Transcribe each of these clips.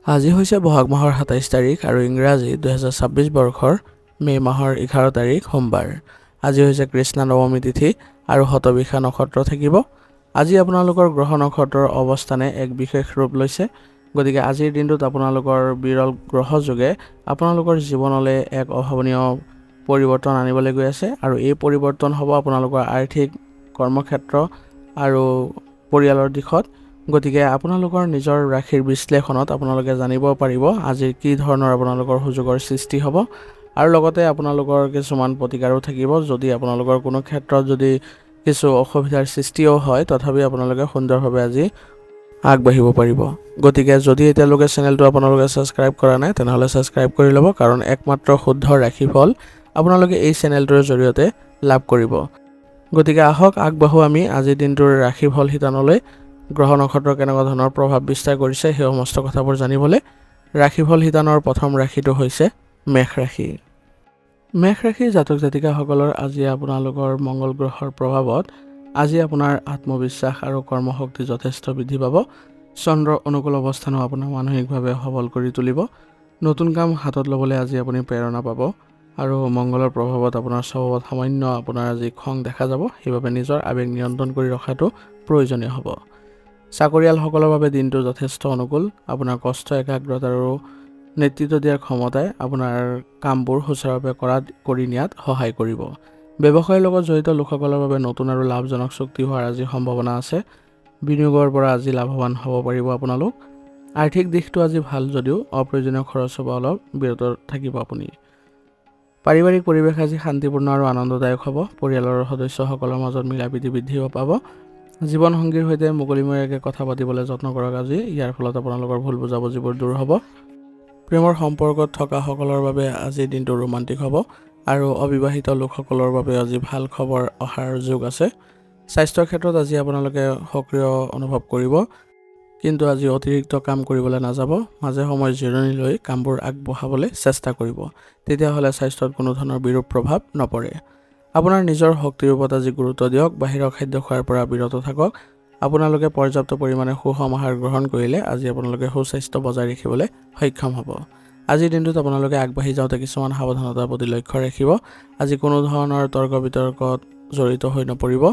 আজি হৈছে বহাগ মাহৰ ২৭ তাৰিখ আৰু ইংৰাজী ২০২৬ বৰ্ষৰ মে' মাহৰ ১১ তাৰিখ সোমবাৰ। আজি হৈছে কৃষ্ণ নৱমী তিথি আৰু শতবিশা নক্ষত্ৰ থাকিব। আজি আপোনালোকৰ গ্ৰহ নক্ষত্ৰৰ অৱস্থানে এক বিশেষ ৰূপ লৈছে। গতিকে আজিৰ দিনটোত আপোনালোকৰ বিৰল গ্ৰহযোগে আপোনালোকৰ জীৱনলৈ এক অভাৱনীয় পৰিৱৰ্তন আনিবলৈ গৈ আছে আৰু এই পৰিৱৰ্তন হ'ব আপোনালোকৰ আৰ্থিক, কৰ্মক্ষেত্ৰ আৰু পৰিয়ালৰ দিশত। গতিকে আপোনালোকৰ নিজৰ ৰাশিৰ বিশ্লেষণত আপোনালোকে জানিব পাৰিব আজি কি ধৰণৰ আপোনালোকৰ সুযোগৰ সৃষ্টি হ'ব আৰু লগতে আপোনালোকৰ কিছুমান প্ৰতিকাৰো থাকিব। যদি আপোনালোকৰ কোনো ক্ষেত্ৰত যদি কিছু অসুবিধাৰ সৃষ্টিও হয়, তথাপি আপোনালোকে সুন্দৰভাৱে আজি আগবাঢ়িব পাৰিব। গতিকে যদি এতিয়ালৈকে চেনেলটো আপোনালোকে ছাবস্ক্ৰাইব কৰা নাই, তেনেহ'লে ছাবস্ক্ৰাইব কৰি ল'ব, কাৰণ একমাত্ৰ শুদ্ধ ৰাশিফল আপোনালোকে এই চেনেলটোৰ জৰিয়তে লাভ কৰিব। গতিকে আহক আগবাঢ়ো আমি আজিৰ দিনটোৰ ৰাশিফল শিতানলৈ। গ্ৰহ নক্ষত্ৰ কেনেকুৱা ধৰণৰ প্ৰভাৱ বিস্তাৰ কৰিছে সেই সমস্ত কথাবোৰ জানিবলৈ ৰাশিফল শিতানৰ প্ৰথম ৰাশিটো হৈছে মেষ ৰাশি। মেষ ৰাশিৰ জাতক জাতিকাসকলৰ আজি আপোনালোকৰ মংগল গ্ৰহৰ প্ৰভাৱত আজি আপোনাৰ আত্মবিশ্বাস আৰু কৰ্মশক্তি যথেষ্ট বৃদ্ধি পাব। চন্দ্ৰৰ অনুকূল অৱস্থানো আপোনাক মানসিকভাৱে সবল কৰি তুলিব। নতুন কাম হাতত ল'বলৈ আজি আপুনি প্ৰেৰণা পাব আৰু মংগলৰ প্ৰভাৱত আপোনাৰ স্বভাৱত সামান্য আপোনাৰ আজি খং দেখা যাব। সেইবাবে নিজৰ আৱেগ নিয়ন্ত্ৰণ কৰি ৰখাটো প্ৰয়োজনীয় হ'ব। চাকৰিয়ালসকলৰ বাবে দিনটো যথেষ্ট অনুকূল। আপোনাৰ কষ্ট, একাগ্ৰতা আৰু নেতৃত্ব দিয়াৰ ক্ষমতাই আপোনাৰ কামবোৰ সুচাৰুৰূপে কৰি নিয়াত সহায় কৰিব। ব্যৱসায়ৰ লগত জড়িত লোকসকলৰ বাবে নতুন আৰু লাভজনক চুক্তি হোৱাৰ আজি সম্ভাৱনা আছে। বিনিয়োগৰ পৰা আজি লাভৱান হ'ব পাৰিব আপোনালোক। আৰ্থিক দিশটো আজি ভাল যদিও অপ্ৰয়োজনীয় খৰচ হ'ব অলপ বিৰত থাকিব আপুনি। পাৰিবাৰিক পৰিৱেশ আজি শান্তিপূৰ্ণ আৰু আনন্দদায়ক হ'ব। পৰিয়ালৰ সদস্যসকলৰ মাজত মিলাপ্ৰীতি বৃদ্ধি পাব। জীৱনসংগীৰ সৈতে মুকলিমূৰীয়াকৈ কথা পাতিবলৈ যত্ন কৰক আজি। ইয়াৰ ফলত আপোনালোকৰ ভুল বুজাবুজিবোৰ দূৰ হ'ব। প্ৰেমৰ সম্পৰ্কত থকা সকলৰ বাবে আজিৰ দিনটো ৰোমান্টিক হ'ব আৰু অবিবাহিত লোকসকলৰ বাবে আজি ভাল খবৰ অহাৰ যোগ আছে। স্বাস্থ্যৰ ক্ষেত্ৰত আজি আপোনালোকে সক্ৰিয় অনুভৱ কৰিব, কিন্তু আজি অতিৰিক্ত কাম কৰিবলৈ নাযাব। মাজে সময়ে জিৰণি লৈ কামবোৰ আগবঢ়াবলৈ চেষ্টা কৰিব, তেতিয়াহ'লে স্বাস্থ্যত কোনো ধৰণৰ বিৰূপ প্ৰভাৱ নপৰে। আপোনাৰ নিজৰ শক্তিৰ ওপৰত আজি গুৰুত্ব দিয়ক। বাহিৰৰ খাদ্য খোৱাৰ পৰা বিৰত থাকক। আপোনালোকে পৰ্যাপ্ত পৰিমাণে সুষম আহাৰ গ্ৰহণ কৰিলে আজি আপোনালোকে সুস্বাস্থ্য বজাই ৰাখিবলৈ সক্ষম হ'ব। আজিৰ দিনটোত আপোনালোকে আগবাঢ়ি যাওঁতে কিছুমান সাৱধানতাৰ প্ৰতি লক্ষ্য ৰাখিব। আজি কোনো ধৰণৰ তৰ্ক বিতৰ্কত জড়িত হৈ নপৰিব,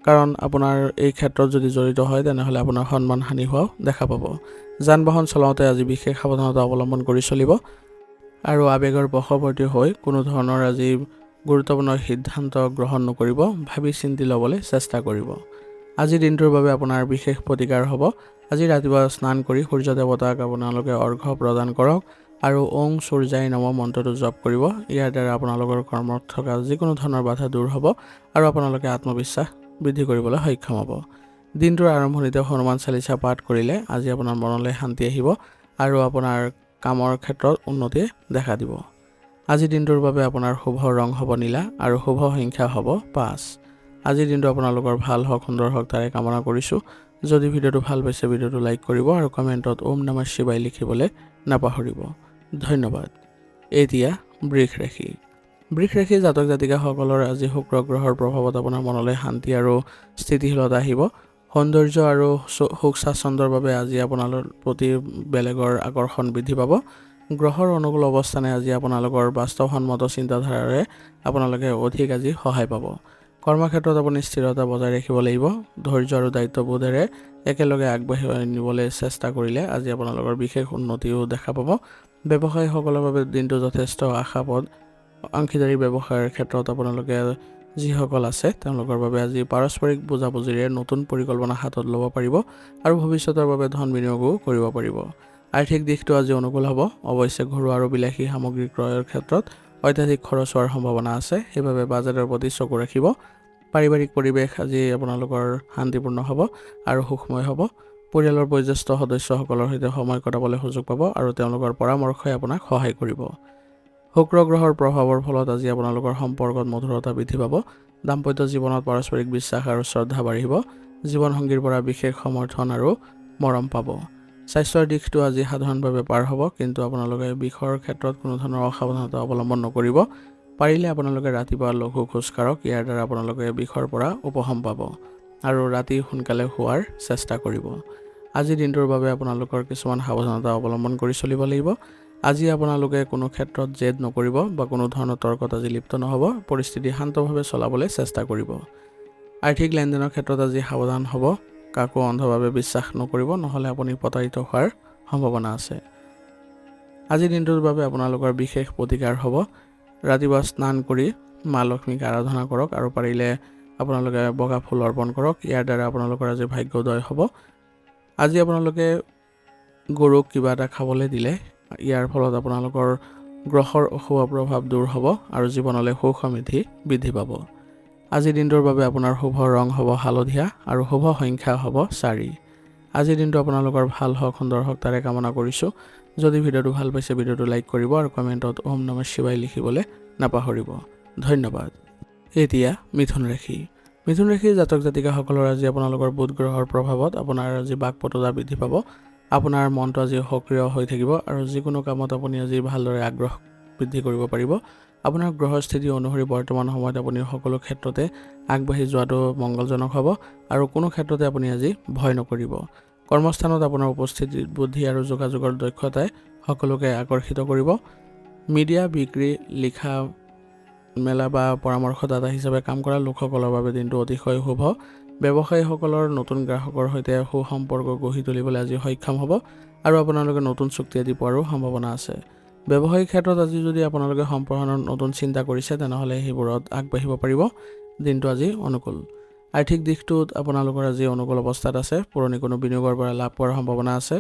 কাৰণ আপোনাৰ এই ক্ষেত্ৰত যদি জড়িত হয় তেনেহ'লে আপোনাৰ সন্মান হানি হোৱাও দেখা পাব। যান বাহন চলাওঁতে আজি বিশেষ সাৱধানতা অৱলম্বন কৰি চলিব আৰু আৱেগৰ বশৱৰ্তী হৈ কোনো ধৰণৰ আজি গুৰুত্বপূৰ্ণ সিদ্ধান্ত গ্ৰহণ নকৰিব। ভাবি চিন্তি ল'বলৈ চেষ্টা কৰিব। আজিৰ দিনটোৰ বাবে আপোনাৰ বিশেষ প্ৰতিকাৰ হ'ব। আজি ৰাতিপুৱা স্নান কৰি সূৰ্য দেৱতাক আপোনালোকে অৰ্ঘ্য প্ৰদান কৰক আৰু ওং সূৰ্যায় নমঃ মন্ত্ৰটো জপ কৰিব। ইয়াৰ দ্বাৰা আপোনালোকৰ কৰ্মত থকা যিকোনো ধৰণৰ বাধা দূৰ হ'ব আৰু আপোনালোকে আত্মবিশ্বাস বৃদ্ধি কৰিবলৈ সক্ষম হ'ব। দিনটোৰ আৰম্ভণিতে হনুমান চালিচা পাঠ কৰিলে আজি আপোনাৰ মনলৈ শান্তি আহিব আৰু আপোনাৰ কামৰ ক্ষেত্ৰত উন্নতি দেখা দিব। আজিৰ দিনটোৰ বাবে আপোনাৰ শুভ ৰং হ'ব নীলা আৰু শুভ সংখ্যা হ'ব ৫। আজিৰ দিনটো আপোনালোকৰ ভাল হওক, সুন্দৰ হওক তাৰে কামনা কৰিছোঁ। যদি ভিডিঅ'টো ভাল পাইছে ভিডিঅ'টো লাইক কৰিব আৰু কমেণ্টত ওম নমঃ শিৱায় লিখিবলৈ নাপাহৰিব। ধন্যবাদ। এতিয়া বৃষ ৰাশি। বৃষ ৰাশিৰ জাতক জাতিকাসকলৰ আজি শুক্ৰ গ্ৰহৰ প্ৰভাৱত আপোনাৰ মনলৈ শান্তি আৰু স্থিতিশীলতা আহিব। সৌন্দৰ্য আৰু সুখ স্বাচ্ছন্দ্যৰ বাবে আজি আপোনালোকৰ প্ৰতি বেলেগৰ আকৰ্ষণ বৃদ্ধি পাব। গ্ৰহৰ অনুকূল অৱস্থানে আজি আপোনালোকৰ বাস্তৱসন্মত চিন্তাধাৰাৰে আপোনালোকে অধিক আজি সহায় পাব। কৰ্মক্ষেত্ৰত আপুনি স্থিৰতা বজাই ৰাখিব লাগিব। ধৈৰ্য আৰু দায়িত্ববোধেৰে একেলগে আগবাঢ়ি নিবলৈ চেষ্টা কৰিলে আজি আপোনালোকৰ বিশেষ উন্নতিও দেখা পাব। ব্যৱসায়ীসকলৰ বাবে দিনটো যথেষ্ট আশাপদ। অংশীদাৰী ব্যৱসায়ৰ ক্ষেত্ৰত আপোনালোকে যিসকল আছে তেওঁলোকৰ বাবে আজি পাৰস্পৰিক বুজাবুজিৰে নতুন পৰিকল্পনা হাতত ল'ব পাৰিব আৰু ভৱিষ্যতৰ বাবে ধন বিনিয়োগো কৰিব পাৰিব। আৰ্থিক দিশটো আজি অনুকূল হ'ব। অৱশ্যে ঘৰুৱা আৰু বিলাসী সামগ্ৰী ক্ৰয়ৰ ক্ষেত্ৰত অত্যাধিক খৰচ হোৱাৰ সম্ভাৱনা আছে, সেইবাবে বাজেটৰ প্ৰতি চকু ৰাখিব। পাৰিবাৰিক পৰিৱেশ আজি আপোনালোকৰ শান্তিপূৰ্ণ হ'ব আৰু সুখময় হ'ব। পৰিয়ালৰ বয়োজ্যেষ্ঠ সদস্যসকলৰ সৈতে সময় কটাবলৈ সুযোগ পাব আৰু তেওঁলোকৰ পৰামৰ্শই আপোনাক সহায় কৰিব। শুক্ৰ গ্ৰহৰ প্ৰভাৱৰ ফলত আজি আপোনালোকৰ সম্পৰ্কত মধুৰতা বৃদ্ধি পাব। দাম্পত্য জীৱনত পাৰস্পৰিক বিশ্বাস আৰু শ্ৰদ্ধা বাঢ়িব। জীৱনসংগীৰ পৰা বিশেষ সমৰ্থন আৰু মৰম পাব। স্বাস্থ্যৰ দিশটো আজি সাধাৰণভাৱে পাৰ হ'ব, কিন্তু আপোনালোকে বিষৰ ক্ষেত্ৰত কোনো ধৰণৰ অসাৱধানতা অৱলম্বন নকৰিব। পাৰিলে আপোনালোকে ৰাতিপুৱা লঘু খোজ কাঢ়ক। ইয়াৰ দ্বাৰা আপোনালোকে বিষৰ পৰা উপশম পাব আৰু ৰাতি সোনকালে শোৱাৰ চেষ্টা কৰিব। আজিৰ দিনটোৰ বাবে আপোনালোকৰ কিছুমান সাৱধানতা অৱলম্বন কৰি চলিব লাগিব। আজি আপোনালোকে কোনো ক্ষেত্ৰত জেদ নকৰিব বা কোনো ধৰণৰ তৰ্কত আজি লিপ্ত নহ'ব। পৰিস্থিতি শান্তভাৱে চলাবলৈ চেষ্টা কৰিব। আৰ্থিক লেনদেনৰ ক্ষেত্ৰত আজি সাৱধান হ'ব। কাকো অন্ধভাৱে বিশ্বাস নকৰিব, নহ'লে আপুনি প্ৰতাৰিত হোৱাৰ সম্ভাৱনা আছে। আজিৰ দিনটোৰ বাবে আপোনালোকৰ বিশেষ প্ৰতিকাৰ হ'ব। ৰাতিপুৱা স্নান কৰি মা লক্ষ্মীক আৰাধনা কৰক আৰু পাৰিলে আপোনালোকে বগা ফুল অৰ্পণ কৰক। ইয়াৰ দ্বাৰা আপোনালোকৰ আজি ভাগ্যোদয় হ'ব। আজি আপোনালোকে গৰুক কিবা এটা খাবলৈ দিলে ইয়াৰ ফলত আপোনালোকৰ গ্ৰহৰ অশুভ প্ৰভাৱ দূৰ হ'ব আৰু জীৱনলৈ সুখ সমৃদ্ধি বৃদ্ধি পাব। আজিৰ দিনটোৰ বাবে আপোনাৰ শুভ ৰং হ'ব হালধীয়া আৰু শুভ সংখ্যা হ'ব 4। আজিৰ দিনটো আপোনালোকৰ ভাল হওক, সুন্দৰ হওক তাৰে কামনা কৰিছোঁ। যদি ভিডিঅ'টো ভাল পাইছে ভিডিঅ'টো লাইক কৰিব আৰু কমেণ্টত ওম নমঃ শিৱায় লিখিবলৈ নাপাহৰিব। ধন্যবাদ। এতিয়া মিথুন ৰাশি। মিথুন ৰাশিৰ জাতক জাতিকাসকলৰ আজি আপোনালোকৰ বুধ গ্ৰহৰ প্ৰভাৱত আপোনাৰ আজি বাকপটুতা বৃদ্ধি পাব। আপোনাৰ মনটো আজি সক্ৰিয় হৈ থাকিব আৰু যিকোনো কামত আপুনি আজি ভালদৰে আগ্ৰহ বৃদ্ধি কৰিব পাৰিব। আপোনাৰ গ্ৰহৰ স্থিতি অনুসৰি বৰ্তমান সময়ত আপুনি সকলো ক্ষেত্ৰতে আগবাঢ়ি যোৱাটো মংগলজনক হ'ব আৰু কোনো ক্ষেত্ৰতে আপুনি আজি ভয় নকৰিব। কৰ্মস্থানত আপোনাৰ উপস্থিতি, বুদ্ধি আৰু যোগাযোগৰ দক্ষতাই সকলোকে আকৰ্ষিত কৰিব। মিডিয়া, বিক্ৰী, লিখা মেলা বা পৰামৰ্শদাতা হিচাপে কাম কৰা লোকসকলৰ বাবে দিনটো অতিশয় শুভ। ব্যৱসায়ীসকলৰ নতুন গ্ৰাহকৰ সৈতে সুসম্পৰ্ক গঢ়ি তুলিবলৈ আজি সক্ষম হ'ব আৰু আপোনালোকে নতুন চুক্তি আদি পোৱাৰো সম্ভাৱনা আছে। ব্যৱসায়িক ক্ষেত্ৰত আজি যদি আপোনালোকে সম্প্ৰসাৰণৰ নতুন চিন্তা কৰিছে তেনেহ'লে সেইবোৰত আগবাঢ়িব পাৰিব। দিনটো আজি অনুকূল। আৰ্থিক দিশটোত আপোনালোকৰ আজি অনুকূল অৱস্থাত আছে। পুৰণি কোনো বিনিয়োগৰ পৰা লাভ পোৱাৰ সম্ভাৱনা আছে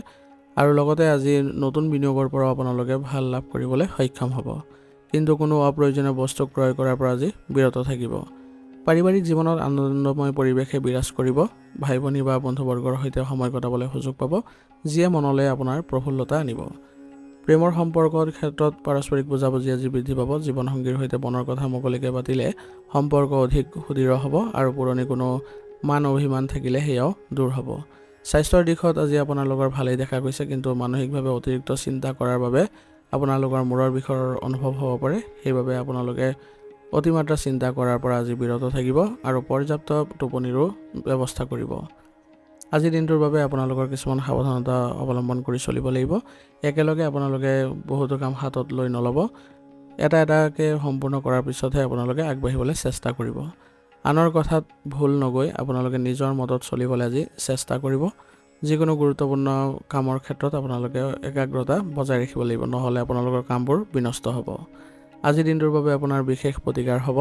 আৰু লগতে আজি নতুন বিনিয়োগৰ পৰাও আপোনালোকে ভাল লাভ কৰিবলৈ সক্ষম হ'ব। কিন্তু কোনো অপ্ৰয়োজনীয় বস্তু ক্ৰয় কৰাৰ পৰা আজি বিৰত থাকিব। পাৰিবাৰিক জীৱনত আনন্দময় পৰিৱেশে বিৰাজ কৰিব। ভাই ভনী বা বন্ধুবৰ্গৰ সৈতে সময় কটাবলৈ সুযোগ পাব, যিয়ে মনলৈ আপোনাৰ প্ৰফুল্লতা আনিব। প্ৰেমৰ সম্পৰ্কৰ ক্ষেত্ৰত পাৰস্পৰিক বুজাবুজি আজি বৃদ্ধি পাব। জীৱনসংগীৰ সৈতে মনৰ কথা মুকলিকৈ পাতিলে সম্পৰ্ক অধিক সুদৃঢ় হ'ব আৰু পুৰণি কোনো মান অভিমান থাকিলে সেয়াও দূৰ হ'ব। স্বাস্থ্যৰ দিশত আজি আপোনালোকৰ ভালেই দেখা গৈছে, কিন্তু মানসিকভাৱে অতিৰিক্ত চিন্তা কৰাৰ বাবে আপোনালোকৰ মূৰৰ বিষৰ অনুভৱ হ'ব পাৰে। সেইবাবে আপোনালোকে অতিমাত্ৰা চিন্তা কৰাৰ পৰা আজি বিৰত থাকিব আৰু পৰ্যাপ্ত টোপনিৰো ব্যৱস্থা কৰিব। আজিৰ দিনটোৰ বাবে আপোনালোকৰ কিছুমান সাৱধানতা অৱলম্বন কৰি চলিব লাগিব। একেলগে আপোনালোকে বহুতো কাম হাতত লৈ নল'ব। এটা এটাকৈ সম্পূৰ্ণ কৰাৰ পিছতহে আপোনালোকে আগবাঢ়িবলৈ চেষ্টা কৰিব। আনৰ কথাত ভুল নগৈ আপোনালোকে নিজৰ মতত চলিবলৈ আজি চেষ্টা কৰিব। যিকোনো গুৰুত্বপূৰ্ণ কামৰ ক্ষেত্ৰত আপোনালোকে একাগ্ৰতা বজাই ৰাখিব লাগিব, নহ'লে আপোনালোকৰ কামবোৰ বিনষ্ট হ'ব। আজিৰ দিনটোৰ বাবে আপোনাৰ বিশেষ প্ৰতিকাৰ হ'ব।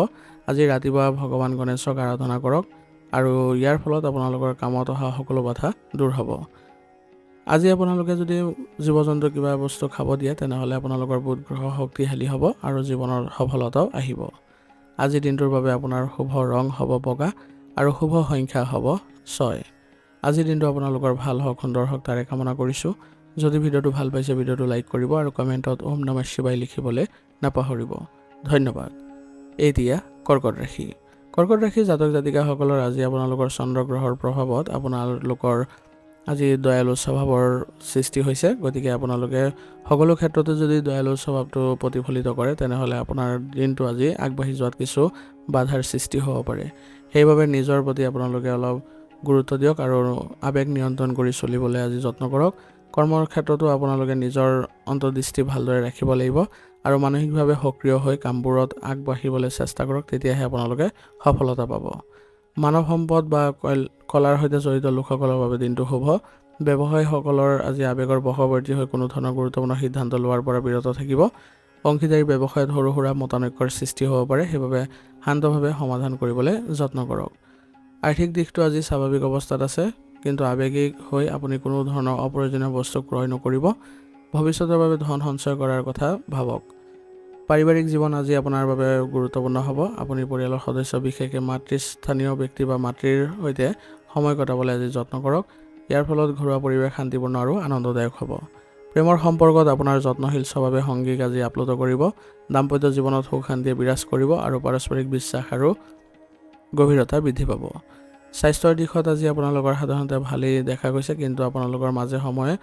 আজি ৰাতিপুৱা ভগৱান গণেশক আৰাধনা কৰক আৰু ইয়াৰ ফলত আপোনালোকৰ কামত অহা সকলো বাধা দূৰ হ'ব। আজি আপোনালোকে যদি জীৱ জন্তু কিবা বস্তু খাব দিয়ে তেনেহ'লে আপোনালোকৰ বুধ গ্ৰহ শক্তিশালী হ'ব আৰু জীৱনৰ সফলতাও আহিব। আজিৰ দিনটোৰ বাবে আপোনাৰ শুভ ৰং হ'ব বগা আৰু শুভ সংখ্যা হ'ব 6। আজিৰ দিনটো আপোনালোকৰ ভাল হওক, সুন্দৰ হওক তাৰে কামনা কৰিছোঁ। যদি ভিডিঅ'টো ভাল পাইছে ভিডিঅ'টো লাইক কৰিব আৰু কমেণ্টত ওম নমঃ শিৱায় লিখিবলৈ নাপাহৰিব। ধন্যবাদ। এতিয়া কৰ্কট ৰাশি। কৰ্কট ৰাশিৰ জাতক জাতিকাসকলৰ আজি আপোনালোকৰ চন্দ্ৰ গ্ৰহৰ প্ৰভাৱত আপোনালোকৰ আজি দয়ালু স্বভাৱৰ সৃষ্টি হৈছে। গতিকে আপোনালোকে সকলো ক্ষেত্ৰতে যদি দয়ালু স্বভাৱটো প্ৰতিফলিত কৰে তেনেহ'লে আপোনাৰ দিনটো আজি আগবাঢ়ি যোৱাত কিছু বাধাৰ সৃষ্টি হ'ব পাৰে। সেইবাবে নিজৰ প্ৰতি আপোনালোকে অলপ গুৰুত্ব দিয়ক আৰু আৱেগ নিয়ন্ত্ৰণ কৰি চলিবলৈ আজি যত্ন কৰক। কৰ্মৰ ক্ষেত্ৰতো আপোনালোকে নিজৰ অন্তৰ্দৃষ্টি ভালদৰে ৰাখিব লাগিব আৰু মানসিকভাৱে সক্ৰিয় হৈ কামবোৰত আগবাঢ়িবলৈ চেষ্টা কৰক, তেতিয়াহে আপোনালোকে সফলতা পাব। মানৱ সম্পদ বা কলাৰ সৈতে জড়িত লোকসকলৰ বাবে দিনটো শুভ। ব্যৱসায়ীসকলৰ আজি আৱেগৰ বশৱৰ্তী হৈ কোনো ধৰণৰ গুৰুত্বপূৰ্ণ সিদ্ধান্ত লোৱাৰ পৰা বিৰত থাকিব। অংশীদাৰী ব্যৱসায়ত সৰু সুৰা মতানৈক্যৰ সৃষ্টি হ'ব পাৰে, সেইবাবে শান্তভাৱে সমাধান কৰিবলৈ যত্ন কৰক। আৰ্থিক দিশটো আজি স্বাভাৱিক অৱস্থাত আছে, কিন্তু আৱেগিক হৈ আপুনি কোনো ধৰণৰ অপ্ৰয়োজনীয় বস্তু ক্ৰয় নকৰিব। ভৱিষ্যতৰ বাবে ধন সঞ্চয় কৰাৰ কথা ভাবক। পাৰিবাৰিক জীৱন আজি আপোনাৰ বাবে গুৰুত্বপূৰ্ণ হ'ব। আপুনি পৰিয়ালৰ সদস্য বিশেষকৈ মাতৃস্থানীয় ব্যক্তি বা মাতৃৰ সৈতে সময় কটাবলৈ আজি যত্ন কৰক। ইয়াৰ ফলত ঘৰুৱা পৰিৱেশ শান্তিপূৰ্ণ আৰু আনন্দদায়ক হ'ব। প্ৰেমৰ সম্পৰ্কত আপোনাৰ যত্নশীল স্বভাৱে সংগীক আজি আপ্লুত কৰিব। দাম্পত্য জীৱনত সুখ শান্তিয়ে বিৰাজ কৰিব আৰু পাৰস্পৰিক বিশ্বাস আৰু গভীৰতা বৃদ্ধি পাব। স্বাস্থ্যৰ দিশত আজি আপোনালোকৰ সাধাৰণতে ভালেই দেখা গৈছে, কিন্তু আপোনালোকৰ মাজে সময়ে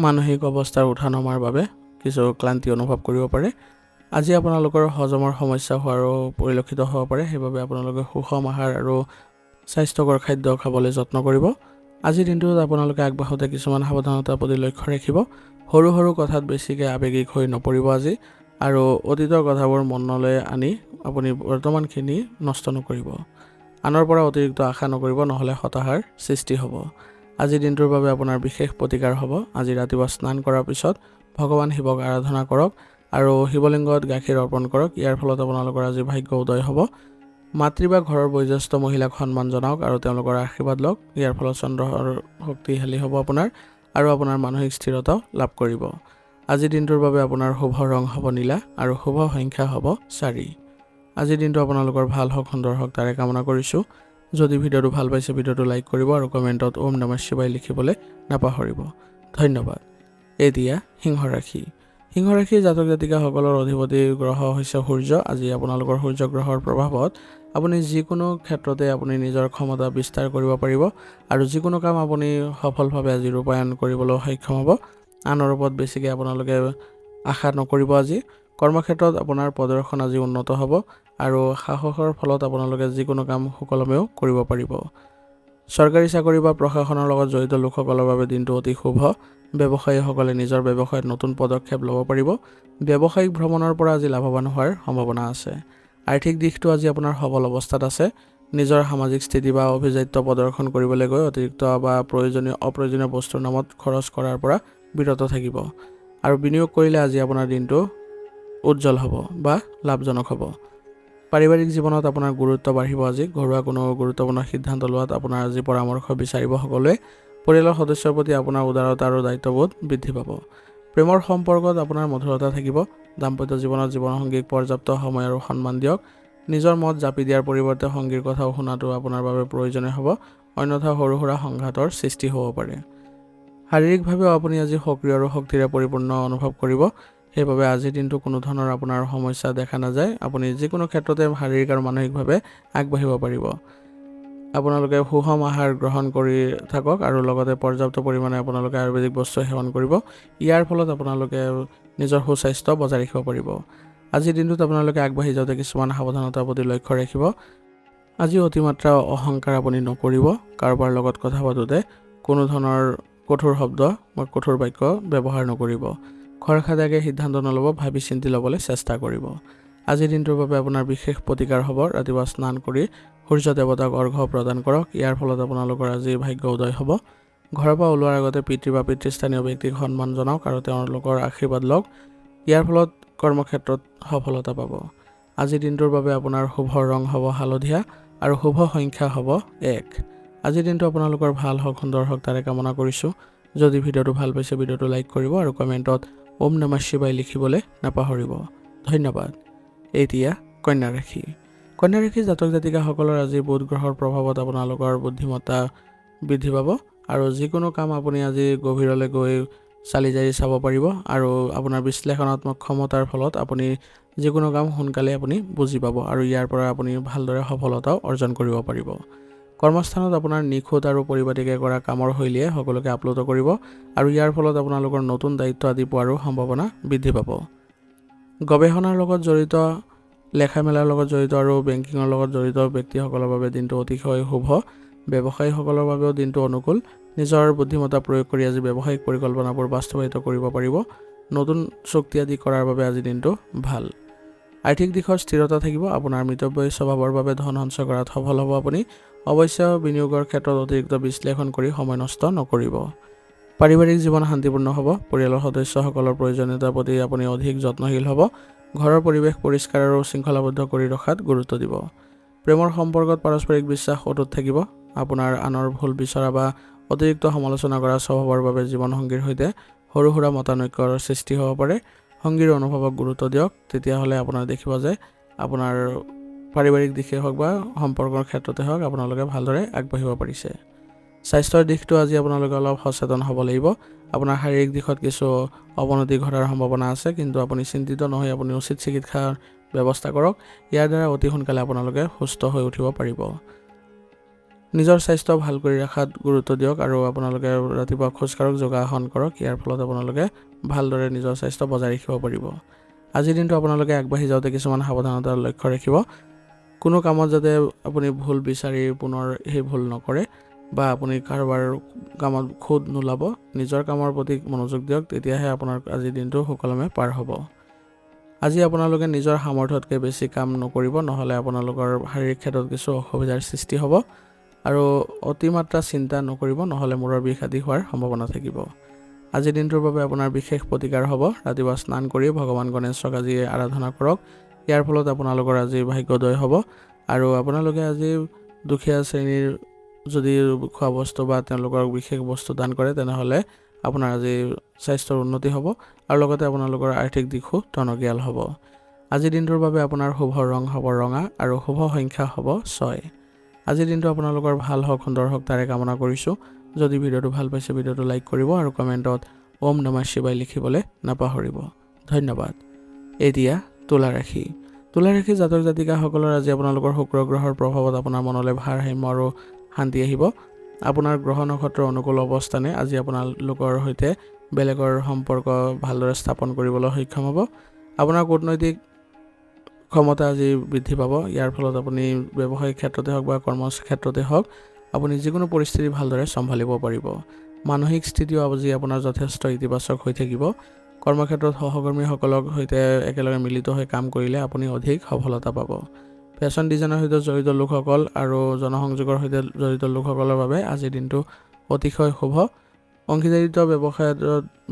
মানসিক অৱস্থাৰ উঠা নমাৰ বাবে কিছু ক্লান্তি অনুভৱ কৰিব পাৰে। আজি আপোনালোকৰ হজমৰ সমস্যা হোৱাৰো পৰিলক্ষিত হ'ব পাৰে, সেইবাবে আপোনালোকে সুষম আহাৰ আৰু স্বাস্থ্যকৰ খাদ্য খাবলৈ যত্ন কৰিব। আজিৰ দিনটোত আপোনালোকে আগবাঢ়োতে কিছুমান সাৱধানতাৰ প্ৰতি লক্ষ্য ৰাখিব। সৰু সৰু কথাত বেছিকৈ আৱেগিক হৈ নপৰিব আজি, আৰু অতীতৰ কথাবোৰ মনলৈ আনি আপুনি বৰ্তমানখিনি নষ্ট নকৰিব। আনৰ পৰা অতিৰিক্ত আশা নকৰিব, নহ'লে হতাশাৰ সৃষ্টি হ'ব। আজিৰ দিনটোৰ বাবে আপোনাৰ বিশেষ প্ৰতিকাৰ হ'ব। আজি ৰাতিপুৱা স্নান কৰাৰ পিছত ভগৱান শিৱক আৰাধনা কৰক আৰু শিৱলিংগত গাখীৰ অৰ্পণ কৰক। ইয়াৰ ফলত আপোনালোকৰ আজি ভাগ্য উদয় হ'ব। মাতৃ বা ঘৰৰ বয়োজ্যেষ্ঠ মহিলাক সন্মান জনাওক আৰু তেওঁলোকৰ আশীৰ্বাদ লওক। ইয়াৰ ফলত চন্দ্ৰৰ শক্তিশালী হ'ব আপোনাৰ, আৰু আপোনাৰ মানসিক স্থিৰতাও লাভ কৰিব। আজিৰ দিনটোৰ বাবে আপোনাৰ শুভ ৰং হ'ব নীলা আৰু শুভ সংখ্যা হ'ব 4। আজিৰ দিনটো আপোনালোকৰ ভাল হওক, সুন্দৰ হওক, তাৰে কামনা কৰিছোঁ। যদি ভিডিঅ'টো ভাল পাইছে, ভিডিঅ'টো লাইক কৰিব আৰু কমেণ্টত ওম নমঃ শিৱায় লিখিবলৈ নাপাহৰিব। ধন্যবাদ। এতিয়া সিংহ ৰাশি। সিংহ ৰাশিৰ জাতক জাতিকাসকলৰ অধিপতি গ্ৰহ হৈছে সূৰ্য। আজি আপোনালোকৰ সূৰ্য গ্ৰহৰ প্ৰভাৱত আপুনি যিকোনো ক্ষেত্ৰতে আপুনি নিজৰ ক্ষমতা বিস্তাৰ কৰিব পাৰিব আৰু যিকোনো কাম আপুনি সফলভাৱে আজি ৰূপায়ণ কৰিবলৈ সক্ষম হ'ব। আনৰ ওপৰত বেছিকৈ আপোনালোকে আশা নকৰিব। আজি কৰ্মক্ষেত্ৰত আপোনাৰ প্ৰদৰ্শন আজি উন্নত হ'ব আৰু সাহসৰ ফলত আপোনালোকে যিকোনো কাম সুকলমেও কৰিব পাৰিব। চৰকাৰী চাকৰি বা প্ৰশাসনৰ লগত জড়িত লোকসকলৰ বাবে দিনটো অতি শুভ। ব্যৱসায়ীসকলে নিজৰ ব্যৱসায়ত নতুন পদক্ষেপ ল'ব পাৰিব। ব্যৱসায়িক ভ্ৰমণৰ পৰা আজি লাভৱান হোৱাৰ সম্ভাৱনা আছে। আৰ্থিক দিশটো আজি আপোনাৰ সবল অৱস্থাত আছে। নিজৰ সামাজিক স্থিতি বা অভিজাত্য প্ৰদৰ্শন কৰিবলৈ গৈ অতিৰিক্ত বা অপ্ৰয়োজনীয় বস্তুৰ নামত খৰচ কৰাৰ পৰা বিৰত থাকিব আৰু বিনিয়োগ কৰিলে আজি আপোনাৰ দিনটো উজ্জ্বল হ'ব বা লাভজনক হ'ব। পাৰিবাৰিক জীৱনত আপোনাৰ গুৰুত্ব বাঢ়িব। আজি ঘৰুৱা কোনো গুৰুত্বপূৰ্ণ সিদ্ধান্ত লোৱাত আপোনাৰ আজি পৰামৰ্শ বিচাৰিব সকলোৱে। পৰিয়ালৰ সদস্যৰ প্ৰতি আপোনাৰ উদাৰতা আৰু দায়িত্ববোধ বৃদ্ধি পাব। প্ৰেমৰ সম্পৰ্কত আপোনাৰ মধুৰতা থাকিব। দাম্পত্য জীৱনত জীৱনসংগীক পৰ্যাপ্ত সময় আৰু সন্মান দিয়ক। নিজৰ মত জাপি দিয়াৰ পৰিৱৰ্তে সংগীৰ কথাও শুনাটো আপোনাৰ বাবে প্ৰয়োজনীয় হ'ব, অন্যথা সৰু সুৰা সংঘাতৰ সৃষ্টি হ'ব পাৰে। শাৰীৰিকভাৱেও আপুনি আজি সক্ৰিয় আৰু শক্তিৰে পৰিপূৰ্ণ অনুভৱ কৰিব। সেইবাবে আজিৰ দিনটো কোনো ধৰণৰ আপোনাৰ সমস্যা দেখা নাযায়। আপুনি যিকোনো ক্ষেত্ৰতে শাৰীৰিক আৰু মানসিকভাৱে আগবাঢ়িব পাৰিব। আপোনালোকে সুষম আহাৰ গ্ৰহণ কৰি থাকক আৰু লগতে পৰ্যাপ্ত পৰিমাণে আপোনালোকে আয়ুৰ্বেদিক বস্তু সেৱন কৰিব। ইয়াৰ ফলত আপোনালোকে নিজৰ সুস্বাস্থ্য বজাই ৰাখিব পাৰিব। আজিৰ দিনটোত আপোনালোকে আগবাঢ়ি যাওঁতে কিছুমান সাৱধানতাৰ প্ৰতি লক্ষ্য ৰাখিব। আজি অতিমাত্ৰা অহংকাৰ আপুনি নকৰিব। কাৰোবাৰ লগত কথা পাতোঁতে কোনো ধৰণৰ কঠোৰ শব্দ বা কঠোৰ বাক্য ব্যৱহাৰ নকৰিব। খৰখেদাকৈ সিদ্ধান্ত নল'ব, ভাবি চিন্তি ল'বলৈ চেষ্টা কৰিব। আজিৰ দিনটোৰ বাবে আপোনাৰ বিশেষ প্ৰতিকাৰ হ'ব। ৰাতিপুৱা স্নান কৰি সূৰ্য দেৱতাক অৰ্ঘ্য প্ৰদান কৰক। ইয়াৰ ফলত আপোনালোকৰ আজি ভাগ্য উদয় হ'ব। ঘৰৰ পৰা ওলোৱাৰ আগতে পিতৃ বা পিতৃস্থানীয় ব্যক্তিক সন্মান জনাওক আৰু তেওঁলোকৰ আশীৰ্বাদ লওক। ইয়াৰ ফলত কৰ্মক্ষেত্ৰত সফলতা পাব। আজিৰ দিনটোৰ বাবে আপোনাৰ শুভ ৰং হ'ব হালধীয়া আৰু শুভ সংখ্যা হ'ব 1। আজিৰ দিনটো আপোনালোকৰ ভাল হওক, সুন্দৰ হওক, তাৰে কামনা কৰিছোঁ। যদি ভিডিঅ'টো ভাল পাইছে, ভিডিঅ'টো লাইক কৰিব আৰু কমেণ্টত ওম নমঃ শিৱায় লিখিবলৈ নাপাহৰিব। ধন্যবাদ। এতিয়া কন্যা ৰাশি। কন্যা ৰাশিৰ জাতক জাতিকাসকলৰ আজি বুধ গ্ৰহৰ প্ৰভাৱত আপোনালোকৰ বুদ্ধিমত্তা বৃদ্ধি পাব আৰু যিকোনো কাম আপুনি আজি গভীৰলৈ গৈ চালি জাৰি চাব পাৰিব আৰু আপোনাৰ বিশ্লেষণাত্মক ক্ষমতাৰ ফলত আপুনি যিকোনো কাম সোনকালে আপুনি বুজি পাব আৰু ইয়াৰ পৰা আপুনি ভালদৰে সফলতাও অৰ্জন কৰিব পাৰিব। কৰ্মস্থানত আপোনাৰ নিখুঁত আৰু পৰিপাটিকৈ কৰা কামৰ শৈলীয়ে সকলোকে আপ্লুত কৰিব আৰু ইয়াৰ ফলত আপোনালোকৰ নতুন দায়িত্ব আদি পোৱাৰো সম্ভাৱনা বৃদ্ধি পাব। গৱেষণাৰ লগত জড়িত, লেখা মেলাৰ লগত জড়িত আৰু বেংকিঙৰ লগত জড়িত ব্যক্তিসকলৰ বাবে দিনটো অতিশয় শুভ। ব্যৱসায়ীসকলৰ বাবেও দিনটো অনুকূল। নিজৰ বুদ্ধিমত্তা প্ৰয়োগ কৰি আজি ব্যৱসায়িক পৰিকল্পনাবোৰ বাস্তৱায়িত কৰিব পাৰিব। নতুন চুক্তি আদি কৰাৰ বাবে আজি দিনটো ভাল। আৰ্থিক দিশৰ স্থিৰতা থাকিব। আপোনাৰ মিতব্যয়ী স্বভাৱৰ বাবে ধন সঞ্চয় কৰাত সফল হ'ব আপুনি। অৱশ্যে বিনিয়োগৰ ক্ষেত্ৰত অতিৰিক্ত বিশ্লেষণ কৰি সময় নষ্ট নকৰিব। পাৰিবাৰিক জীৱন শান্তিপূৰ্ণ হ'ব। পৰিয়ালৰ সদস্যসকলৰ প্ৰয়োজনীয়তাৰ প্ৰতি আপুনি অধিক যত্নশীল হ'ব। ঘৰৰ পৰিৱেশ পৰিষ্কাৰ আৰু শৃংখলাবদ্ধ কৰি ৰখাত গুৰুত্ব দিব। প্ৰেমৰ সম্পৰ্কত পাৰস্পৰিক বিশ্বাস অটুট থাকিব। আপোনাৰ আনৰ ভুল বিচৰা বা অতিৰিক্ত সমালোচনা কৰা স্বভাৱৰ বাবে জীৱনসংগীৰ সৈতে সৰু সুৰা মতানৈক্যৰ সৃষ্টি হ'ব পাৰে। সংগীৰ অনুভৱক গুৰুত্ব দিয়ক, তেতিয়াহ'লে আপোনাৰ দেখিব যে আপোনাৰ পাৰিবাৰিক দিশে হওক বা সম্পৰ্কৰ ক্ষেত্ৰতে হওক আপোনালোকে ভালদৰে আগবাঢ়িব পাৰিছে। স্বাস্থ্যৰ দিশটো আজি আপোনালোকে অলপ সচেতন হ'ব লাগিব। আপোনাৰ শাৰীৰিক দিশত কিছু অৱনতি ঘটাৰ সম্ভাৱনা আছে, কিন্তু আপুনি চিন্তিত নহয়, আপুনি উচিত চিকিৎসাৰ ব্যৱস্থা কৰক। ইয়াৰ দ্বাৰা অতি সোনকালে আপোনালোকে সুস্থ হৈ উঠিব পাৰিব। নিজৰ স্বাস্থ্য ভাল কৰি ৰখাত গুৰুত্ব দিয়ক আৰু আপোনালোকে ৰাতিপুৱা খোজকাঢ়ক, যোগাসন কৰক। ইয়াৰ ফলত আপোনালোকে ভালদৰে নিজৰ স্বাস্থ্য বজাই ৰাখিব পাৰিব। আজিৰ দিনটো আপোনালোকে আগবাঢ়ি যাওঁতে কিছুমান সাৱধানতাৰ লক্ষ্য ৰাখিব। কোনো কামত যাতে আপুনি ভুল বিচাৰি পুনৰ সেই ভুল নকৰে। বা আপুনি কাৰোবাৰ কামত খুদ নোলাব, নিজৰ কামৰ প্ৰতি মনোযোগ দিয়ক, তেতিয়াহে আপোনাৰ আজিৰ দিনটো সুকলমে পাৰ হ'ব। আজি আপোনালোকে নিজৰ সামৰ্থ্যতকৈ বেছি কাম নকৰিব, নহ'লে আপোনালোকৰ শাৰীৰিক ক্ষেত্ৰত কিছু অসুবিধাৰ সৃষ্টি হ'ব। আৰু অতিমাত্ৰা চিন্তা নকৰিব, নহ'লে মূৰৰ বিষ আদি হোৱাৰ সম্ভাৱনা থাকিব। আজিৰ দিনটোৰ বাবে আপোনাৰ বিশেষ প্ৰতিকাৰ হ'ব। ৰাতিপুৱা স্নান কৰি ভগৱান গণেশক আজি আৰাধনা কৰক। ইয়াৰ ফলত আপোনালোকৰ আজি ভাগ্যোদয় হ'ব। আৰু আপোনালোকে আজি দুখীয়া শ্ৰেণীৰ যদি খোৱা বস্তু বা তেওঁলোকৰ বিশেষ বস্তু দান কৰে, তেনেহ'লে আপোনাৰ আজি স্বাস্থ্যৰ উন্নতি হ'ব আৰু লগতে আপোনালোকৰ আৰ্থিক দিশো টনকিয়াল হ'ব। আজিৰ দিনটোৰ বাবে আপোনাৰ শুভ ৰং হ'ব ৰঙা আৰু শুভ সংখ্যা হ'ব 6। আজিৰ দিনটো আপোনালোকৰ ভাল হওক, সুন্দৰ হওক, তাৰে কামনা কৰিছোঁ। যদি ভিডিঅ'টো ভাল পাইছে, ভিডিঅ'টো লাইক কৰিব আৰু কমেণ্টত ওম নমঃ শিৱায় লিখিবলৈ নাপাহৰিব। ধন্যবাদ। এতিয়া তুলা ৰাশি। তুলা ৰাশি জাতক জাতিকাসকলৰ আজি আপোনালোকৰ শুক্ৰ গ্ৰহৰ প্ৰভাৱত আপোনাৰ মনলৈ ভাৰসাম্য আৰু শান্তি আহিব। আপোনাৰ গ্ৰহ নক্ষত্ৰৰ অনুকূল অৱস্থানে আজি আপোনালোকৰ সৈতে বেলেগৰ সম্পৰ্ক ভালদৰে স্থাপন কৰিবলৈ সক্ষম হ'ব। আপোনাৰ কূটনৈতিক ক্ষমতা আজি বৃদ্ধি পাব। ইয়াৰ ফলত আপুনি ব্যৱসায়িক ক্ষেত্ৰতে হওক বা কৰ্মক্ষেত্ৰতে হওক, আপুনি যিকোনো পৰিস্থিতি ভালদৰে চম্ভালিব পাৰিব। মানসিক স্থিতিও আজি আপোনাৰ যথেষ্ট ইতিবাচক হৈ থাকিব। কৰ্মক্ষেত্ৰত সহকৰ্মীসকলৰ সৈতে একেলগে মিলিত হৈ কাম কৰিলে আপুনি অধিক সফলতা পাব। ফেশ্বন ডিজাইনৰ সৈতে জড়িত লোকসকল আৰু জনসংযোগৰ সৈতে জড়িত লোকসকলৰ বাবে আজিৰ দিনটো অতিশয় শুভ। অংশীদাৰিত্ব ব্যৱসায়ৰ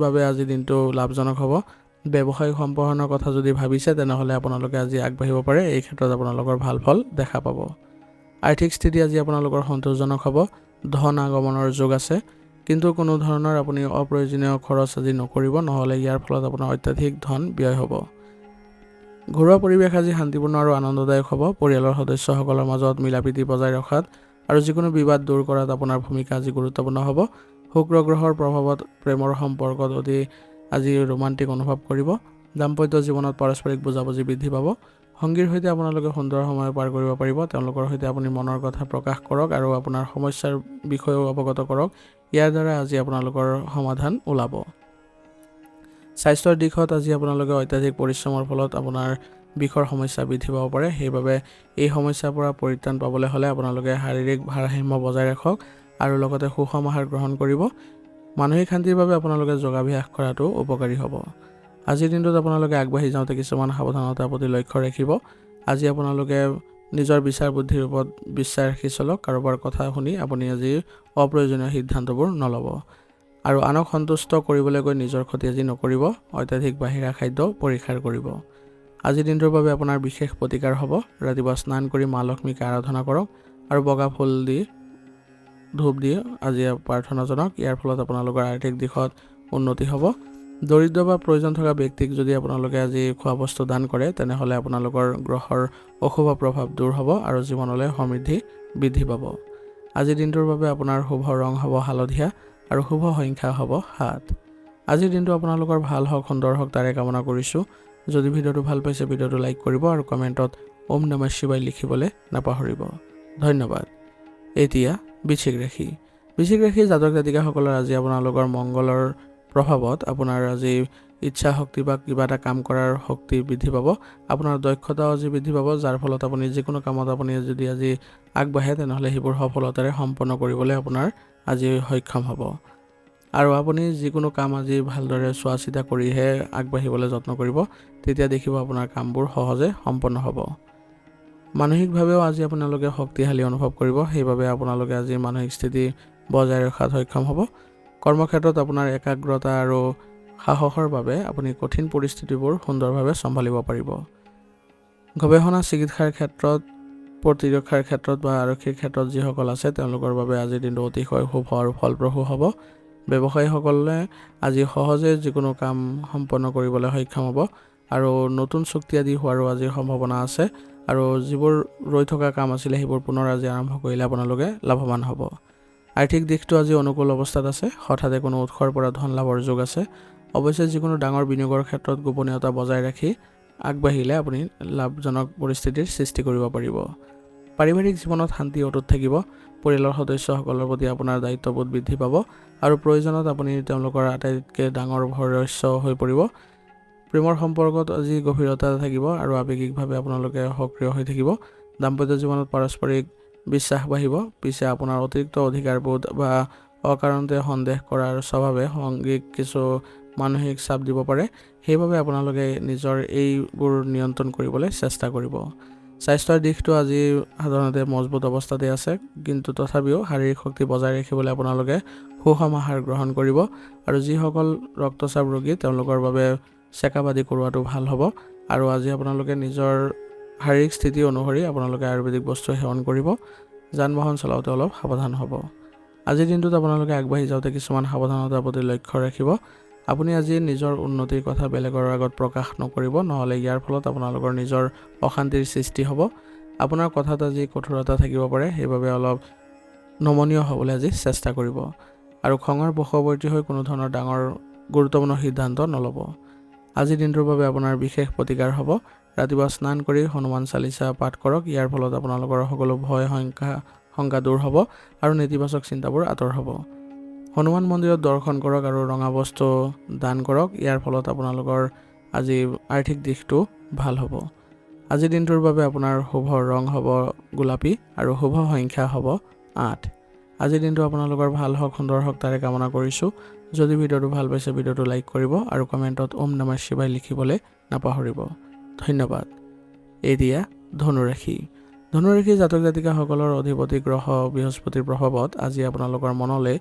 বাবে আজিৰ দিনটো লাভজনক হ'ব। ব্যৱসায়িক সম্প্ৰসাৰণৰ কথা যদি ভাবিছে, তেনেহ'লে আপোনালোকে আজি আগবাঢ়িব পাৰে। এই ক্ষেত্ৰত আপোনালোকৰ ভাল ফল দেখা পাব। আৰ্থিক স্থিতি আজি আপোনালোকৰ সন্তোষজনক হ'ব। ধন আগমনৰ যোগ আছে, কিন্তু কোনো ধৰণৰ আপুনি অপ্ৰয়োজনীয় খৰচ আজি নকৰিব, নহ'লে ইয়াৰ ফলত আপোনাৰ অত্যাধিক ধন ব্যয় হ'ব। ঘৰুৱা পৰিৱেশ আজি শান্তিপূৰ্ণ আৰু আনন্দদায়ক হ'ব। পৰিয়ালৰ সদস্যসকলৰ মাজত মিলাপ্ৰীতি বজাই ৰখাত আৰু যিকোনো বিবাদ দূৰ কৰাত আপোনাৰ ভূমিকা আজি গুৰুত্বপূৰ্ণ হ'ব। শুক্ৰ গ্ৰহৰ প্ৰভাৱত প্ৰেমৰ সম্পৰ্কত অতি আজি ৰোমান্টিক অনুভৱ কৰিব। দাম্পত্য জীৱনত পাৰস্পৰিক বুজাবুজি বৃদ্ধি পাব। সংগীৰ সৈতে আপোনালোকে সুন্দৰ সময় পাৰ কৰিব পাৰিব। তেওঁলোকৰ সৈতে আপুনি মনৰ কথা প্ৰকাশ কৰক আৰু আপোনাৰ সমস্যাৰ বিষয়েও অৱগত কৰক। ইয়াৰ দ্বাৰা আজি আপোনালোকৰ সমাধান ওলাব। স্বাস্থ্যৰ দিশত আজি আপোনালোকে অত্যাধিক পৰিশ্ৰমৰ ফলত আপোনাৰ বিষৰ সমস্যা বৃদ্ধি পাব পাৰে। সেইবাবে এই সমস্যাৰ পৰা পৰিত্ৰাণ পাবলৈ হ'লে আপোনালোকে শাৰীৰিক ভাৰসাম্য বজাই ৰাখক আৰু লগতে সুষম আহাৰ গ্ৰহণ কৰিব। মানসিক শান্তিৰ বাবে আপোনালোকে যোগাভ্যাস কৰাটো উপকাৰী হ'ব। আজিৰ দিনটোত আপোনালোকে আগবাঢ়ি যাওঁতে কিছুমান সাৱধানতাৰ প্ৰতি লক্ষ্য ৰাখিব। আজি আপোনালোকে নিজৰ বিচাৰ বুদ্ধিৰ ওপৰত বিশ্বাস ৰাখি চলক। কাৰোবাৰ কথা শুনি আপুনি আজি অপ্ৰয়োজনীয় সিদ্ধান্তবোৰ নল'ব আৰু আনক সন্তুষ্ট কৰিবলৈ গৈ নিজৰ ক্ষতি আজি নকৰিব। অত্যাধিক বাহিৰা খাদ্য পৰিহাৰ কৰিব। আজিৰ দিনটোৰ বাবে আপোনাৰ বিশেষ প্ৰতিকাৰ হ'ব। ৰাতিপুৱা স্নান কৰি মা লক্ষ্মীক আৰাধনা কৰক আৰু বগা ফুল দি ধূপ দি আজি প্ৰাৰ্থনা জনাওক। ইয়াৰ ফলত আপোনালোকৰ আৰ্থিক দিশত উন্নতি হ'ব। দৰিদ্ৰ বা প্ৰয়োজন থকা ব্যক্তিক যদি আপোনালোকে আজি খোৱা বস্তু দান কৰে, তেনেহ'লে আপোনালোকৰ গ্ৰহৰ অশুভ প্ৰভাৱ দূৰ হ'ব আৰু জীৱনলৈ সমৃদ্ধি বৃদ্ধি পাব। আজিৰ দিনটোৰ বাবে আপোনাৰ শুভ ৰং হ'ব হালধীয়া আৰু শুভ সংখ্যা হ'ব 7। আজিৰ দিনটো আপোনালোকৰ ভাল হওক, সুন্দৰ হওক, তাৰে কামনা কৰিছোঁ। যদি ভিডিঅ'টো ভাল পাইছে, ভিডিঅ'টো লাইক কৰিব আৰু কমেণ্টত ওম নমঃ শিৱায় লিখিবলৈ নাপাহৰিব। ধন্যবাদ। এতিয়া বৃশ্চিক ৰাশি। বৃশ্চিক ৰাশিৰ জাতক জাতিকাসকলৰ আজি আপোনালোকৰ মংগলৰ প্ৰভাৱত আপোনাৰ আজি ইচ্ছা শক্তি বা কিবা এটা কাম কৰাৰ শক্তি বৃদ্ধি পাব। আপোনাৰ দক্ষতাও আজি বৃদ্ধি পাব, যাৰ ফলত আপুনি যিকোনো কামত আপুনি যদি আজি আগবাঢ়ে, তেনেহ'লে সেইবোৰ সফলতাৰে সম্পন্ন কৰিবলৈ আপোনাৰ আজি সক্ষম হ'ব। আৰু আপুনি যিকোনো কাম আজি ভালদৰে চোৱা চিতা কৰিহে আগবাঢ়িবলৈ যত্ন কৰিব। তেতিয়া দেখিব আপোনাৰ কামবোৰ সহজে সম্পন্ন হ'ব। মানসিকভাৱেও আজি আপোনালোকে শক্তিশালী অনুভৱ কৰিব। সেইবাবে আপোনালোকে আজি মানসিক স্থিতি বজাই ৰখাত সক্ষম হ'ব। কৰ্মক্ষেত্ৰত আপোনাৰ একাগ্ৰতা আৰু সাহসৰ বাবে আপুনি কঠিন পৰিস্থিতিবোৰ সুন্দৰভাৱে চম্ভালিব পাৰিব। গৱেষণা চিকিৎসাৰ ক্ষেত্ৰত, প্ৰতিৰক্ষাৰ ক্ষেত্ৰত বা আৰক্ষীৰ ক্ষেত্ৰত যিসকল আছে, তেওঁলোকৰ বাবে আজিৰ দিনটো অতিশয় শুভ আৰু ফলপ্ৰসূ হ'ব। ব্যৱসায়ীসকলে আজি সহজে যিকোনো কাম সম্পন্ন কৰিবলৈ সক্ষম হ'ব আৰু নতুন চুক্তি আদি হোৱাৰো আজি সম্ভাৱনা আছে। আৰু যিবোৰ ৰৈ থকা কাম আছিলে, সেইবোৰ পুনৰ আজি আৰম্ভ কৰিলে আপোনালোকে লাভৱান হ'ব। আৰ্থিক দিশটো আজি অনুকূল অৱস্থাত আছে। হঠাতে কোনো উৎসৰ পৰা ধন লাভৰ যোগ আছে। অৱশ্যে যিকোনো ডাঙৰ বিনিয়োগৰ ক্ষেত্ৰত গোপনীয়তা বজাই ৰাখি আগবাঢ়িলে আপুনি লাভজনক পৰিস্থিতিৰ সৃষ্টি কৰিব পাৰিব। পাৰিবাৰিক জীৱনত শান্তি অটুট থাকিব। পৰিয়ালৰ সদস্যসকলৰ প্ৰতি আপোনাৰ দায়িত্ববোধ বৃদ্ধি পাব আৰু প্ৰয়োজনত আপুনি তেওঁলোকৰ আটাইতকৈ ডাঙৰ ভৰস্য হৈ পৰিব। প্ৰেমৰ সম্পৰ্কত আজি গভীৰতা থাকিব আৰু আৱেগিকভাৱে আপোনালোকে সক্ৰিয় হৈ থাকিব। দাম্পত্য জীৱনত পাৰস্পৰিক বিশ্বাস বাঢ়িব। পিছে আপোনাৰ অতিৰিক্ত অধিকাৰবোধ বা অকাৰণতে সন্দেহ কৰাৰ স্বভাৱে সংগীক কিছু মানসিক চাপ দিব পাৰে। সেইবাবে আপোনালোকে নিজৰ এইবোৰ নিয়ন্ত্ৰণ কৰিবলৈ চেষ্টা কৰিব। স্বাস্থ্যৰ দিশটো আজি সাধাৰণতে মজবুত অৱস্থাতে আছে, কিন্তু তথাপিও শাৰীৰিক শক্তি বজাই ৰাখিবলৈ আপোনালোকে সুষম আহাৰ গ্ৰহণ কৰিব। আৰু যিসকল ৰক্তচাপ ৰোগী তেওঁলোকৰ বাবে চেকআপ আদি কৰোৱাটো ভাল হ'ব। আৰু আজি আপোনালোকে নিজৰ শাৰীৰিক স্থিতি অনুসৰি আপোনালোকে আয়ুৰ্বেদিক বস্তু সেৱন কৰিব। যান বাহন চলাওঁতে অলপ সাৱধান হ'ব। আজিৰ দিনটোত আপোনালোকে আগবাঢ়ি যাওঁতে কিছুমান সাৱধানতাৰ প্ৰতি লক্ষ্য ৰাখিব। আপুনি আজি নিজৰ উন্নতিৰ কথা বেলেগৰ আগত প্ৰকাশ নকৰিব, নহ'লে ইয়াৰ ফলত আপোনালোকৰ নিজৰ অশান্তিৰ সৃষ্টি হ'ব। আপোনাৰ কথাত আজি কঠোৰতা থাকিব পাৰে, সেইবাবে অলপ নমনীয় হ'বলৈ আজি চেষ্টা কৰিব। আৰু খঙৰ বশৱৰ্তী হৈ কোনো ধৰণৰ ডাঙৰ গুৰুত্বপূৰ্ণ সিদ্ধান্ত নল'ব। আজিৰ দিনটোৰ বাবে আপোনাৰ বিশেষ প্ৰতিকাৰ হ'ব। ৰাতিপুৱা স্নান কৰি হনুমান চালিচা পাঠ কৰক। ইয়াৰ ফলত আপোনালোকৰ সকলো ভয় শংকা দূৰ হ'ব আৰু নেতিবাচক চিন্তাবোৰ আঁতৰ হ'ব। হনুমান মন্দিৰত দৰ্শন কৰক আৰু ৰঙা বস্তু দান কৰক। ইয়াৰ ফলত আপোনালোকৰ আজি আৰ্থিক দিশটো ভাল হ'ব। আজিৰ দিনটোৰ বাবে আপোনাৰ শুভ ৰং হ'ব গোলাপী আৰু শুভ সংখ্যা হ'ব 8। আজিৰ দিনটো আপোনালোকৰ ভাল হওক, সুন্দৰ হওক তাৰে কামনা কৰিছোঁ। যদি ভিডিঅ'টো ভাল পাইছে ভিডিঅ'টো লাইক কৰিব আৰু কমেণ্টত ওম নমঃ শিৱায় লিখিবলৈ নাপাহৰিব। ধন্যবাদ। এতিয়া ধনুৰাশি। ধনুৰাশি জাতক জাতিকাসকলৰ অধিপতি গ্ৰহ বৃহস্পতিৰ প্ৰভাৱত আজি আপোনালোকৰ মনলৈ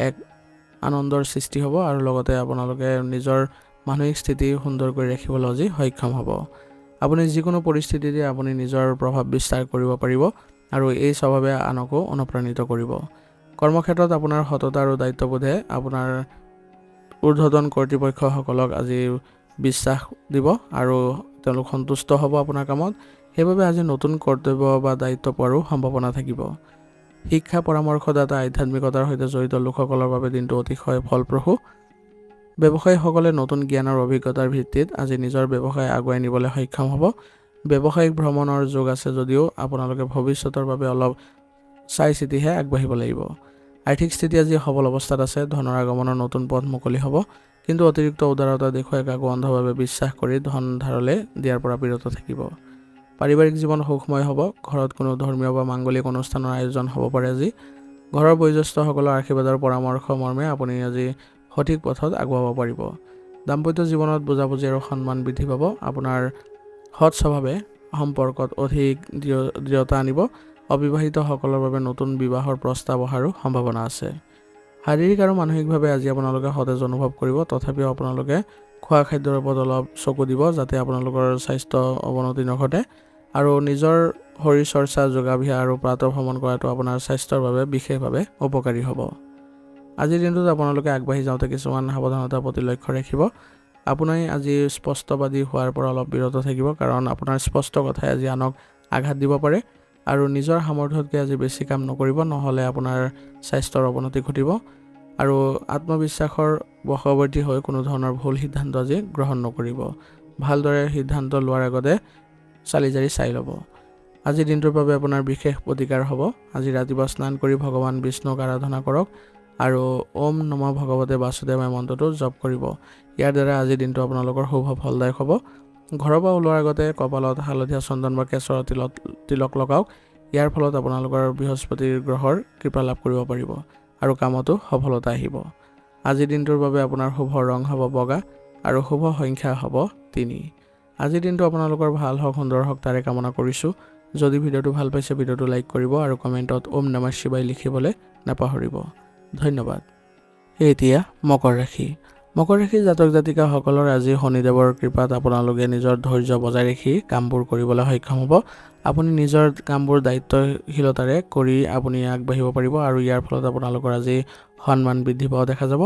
এক আনন্দৰ সৃষ্টি হ'ব আৰু লগতে আপোনালোকে নিজৰ মানসিক স্থিতি সুন্দৰ কৰি ৰাখিবলৈ আজি সক্ষম হ'ব। আপুনি যিকোনো পৰিস্থিতিতে আপুনি নিজৰ প্ৰভাৱ বিস্তাৰ কৰিব পাৰিব আৰু এই স্বভাৱে আনকো অনুপ্ৰাণিত কৰিব। কৰ্মক্ষেত্ৰত আপোনাৰ সততা আৰু দায়িত্ববোধে আপোনাৰ ঊৰ্ধ্বতন কৰ্তৃপক্ষসকলক আজি বিশ্বাস দিব আৰু তেওঁলোক সন্তুষ্ট হ'ব আপোনাৰ কামত। সেইবাবে আজি নতুন কৰ্তব্য বা দায়িত্ব পোৱাৰো সম্ভাৱনা থাকিব। শিক্ষা পৰামৰ্শদাতা আধ্যাত্মিকতাৰ সৈতে জড়িত লোকসকলৰ বাবে দিনটো অতিশয় ফলপ্ৰসূ। ব্যৱসায়ীসকলে নতুন জ্ঞান আৰু অভিজ্ঞতাৰ ভিত্তিত আজি নিজৰ ব্যৱসায় আগুৱাই নিবলৈ সক্ষম হ'ব। ব্যৱসায়িক ভ্ৰমণৰ যোগ আছে যদিও আপোনালোকে ভৱিষ্যতৰ বাবে অলপ চাই চিতিহে আগবাঢ়িব লাগিব। আৰ্থিক স্থিতি আজি সবল অৱস্থাত আছে। ধনৰ আগমনৰ নতুন পথ মুকলি হ'ব, কিন্তু অতিৰিক্ত উদাৰতা দেখুৱাই কাকো অন্ধভাৱে বিশ্বাস কৰি ধন ধাৰলৈ দিয়াৰ পৰা বিৰত থাকিব। পাৰিবাৰিক জীৱন সুখময় হ'ব। ঘৰত কোনো ধৰ্মীয় বা মাংগলিক অনুষ্ঠানৰ আয়োজন হ'ব পাৰে আজি। ঘৰৰ বয়োজ্যেষ্ঠসকলৰ আশীৰ্বাদৰ পৰামৰ্শ মৰ্মে আপুনি আজি সঠিক পথত আগুৱাব পাৰিব। দাম্পত্য জীৱনত বুজাবুজি আৰু সন্মান বৃদ্ধি পাব। আপোনাৰ সৎ স্বভাৱে সম্পৰ্কত অধিক দৃঢ়তা আনিব। অবিবাহিতসকলৰ বাবে নতুন বিবাহৰ প্ৰস্তাৱ অহাৰো সম্ভাৱনা আছে। শাৰীৰিক আৰু মানসিকভাৱে আজি আপোনালোকে সতেজ অনুভৱ কৰিব। তথাপিও আপোনালোকে খোৱা খাদ্যৰ ওপৰত অলপ চকু দিব যাতে আপোনালোকৰ স্বাস্থ্য অৱনতি নঘটে। আৰু নিজৰ শৰীৰ চৰ্চা, যোগাভ্যাস আৰু প্ৰাতঃভ্ৰমণ কৰাটো আপোনাৰ স্বাস্থ্যৰ বাবে বিশেষভাৱে উপকাৰী হ'ব। আজিৰ দিনটোত আপোনালোকে আগবাঢ়ি যাওঁতে কিছুমান সাৱধানতাৰ প্ৰতি লক্ষ্য ৰাখিব। আপুনি আজি স্পষ্টবাদী হোৱাৰ পৰা অলপ বিৰত থাকিব, কাৰণ আপোনাৰ স্পষ্ট কথাই আজি আনক আঘাত দিব পাৰে। আৰু নিজৰ সামৰ্থ্যতকৈ আজি বেছি কাম নকৰিব, নহ'লে আপোনাৰ স্বাস্থ্যৰ অৱনতি ঘটিব। আৰু আত্মবিশ্বাসৰ বশৱৰ্তী হৈ কোনো ধৰণৰ ভুল সিদ্ধান্ত আজি গ্ৰহণ নকৰিব। ভালদৰে সিদ্ধান্ত লোৱাৰ আগতে চালি জাৰি চাই ল'ব। আজিৰ দিনটোৰ বাবে আপোনাৰ বিশেষ প্ৰতিকাৰ হ'ব। আজি ৰাতিপুৱা স্নান কৰি ভগৱান বিষ্ণুক আৰাধনা কৰক আৰু ওম নমঃ ভগৱতে বাসুদেৱায় মন্ত্ৰটো জপ কৰিব। ইয়াৰ দ্বাৰা আজিৰ দিনটো আপোনালোকৰ শুভ ফলদায়ক হ'ব। ঘৰৰ পৰা ওলোৱাৰ আগতে কপালত হালধীয়া চন্দন বা কেশৰৰ তিলক লগাওক। ইয়াৰ ফলত আপোনালোকৰ বৃহস্পতিৰ গ্ৰহৰ কৃপা লাভ কৰিব পাৰিব আৰু কামতো সফলতা আহিব। আজিৰ দিনটোৰ বাবে আপোনাৰ শুভ ৰং হ'ব বগা আৰু শুভ সংখ্যা হ'ব 3। আজিৰ দিনটো আপোনালোকৰ ভাল হওক, সুন্দৰ হওক তাৰে কামনা কৰিছোঁ। যদি ভিডিঅ'টো ভাল পাইছে ভিডিঅ'টো লাইক কৰিব আৰু কমেণ্টত ওম নমঃ শিৱায় লিখিবলৈ নাপাহৰিব। ধন্যবাদ। এতিয়া মকৰ ৰাশি। মকৰ ৰাশিৰ জাতক জাতিকাসকলৰ আজি শনিদেৱৰ কৃপাত আপোনালোকে নিজৰ ধৈৰ্য বজাই ৰাখি কামবোৰ কৰিবলৈ সক্ষম হ'ব। আপুনি নিজৰ কামবোৰ দায়িত্বশীলতাৰে কৰি আপুনি আগবাঢ়িব পাৰিব আৰু ইয়াৰ ফলত আপোনালোকৰ আজি সন্মান বৃদ্ধি পোৱা দেখা যাব।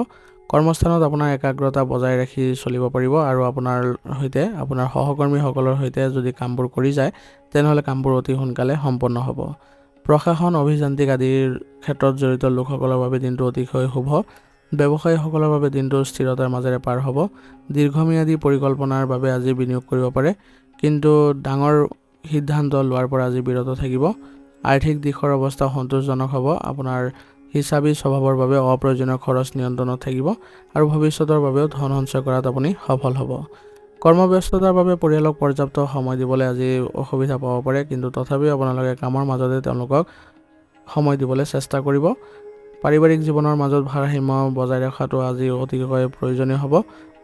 কৰ্মস্থানত আপোনাৰ একাগ্ৰতা বজাই ৰাখি চলিব পাৰিব আৰু আপোনাৰ সহকৰ্মীসকলৰ সৈতে যদি কামবোৰ কৰি যায় তেনেহ'লে কামবোৰ অতি সোনকালে সম্পন্ন হ'ব। প্ৰশাসন, অভিযান্ত্ৰিক আদিৰ ক্ষেত্ৰত জড়িত লোকসকলৰ বাবে দিনটো অতিশয় শুভ। ব্যৱসায়ীসকলৰ বাবে দিনটো স্থিৰতাৰ মাজেৰে পাৰ হ'ব। দীৰ্ঘম্যাদী পৰিকল্পনাৰ বাবে আজি বিনিয়োগ কৰিব পাৰে, কিন্তু ডাঙৰ সিদ্ধান্ত লোৱাৰ পৰা আজি বিৰত থাকিব। আৰ্থিক দিশৰ অৱস্থা সন্তোষজনক হ'ব। আপোনাৰ হিচাপী স্বভাৱৰ বাবে অপ্ৰয়োজনীয় খৰচ নিয়ন্ত্ৰণত থাকিব আৰু ভৱিষ্যতৰ বাবেও ধন সঞ্চয় কৰাত আপুনি সফল হ'ব। কৰ্মব্যস্ততাৰ বাবে পৰিয়ালক পৰ্যাপ্ত সময় দিবলৈ আজি অসুবিধা পাব পাৰে, কিন্তু তথাপিও আপোনালোকে কামৰ মাজতে তেওঁলোকক সময় দিবলৈ চেষ্টা কৰিব। পাৰিবাৰিক জীৱনৰ মাজত ভাৰসাম্য বজাই ৰখাটো আজি অতিকৈ প্ৰয়োজনীয় হ'ব।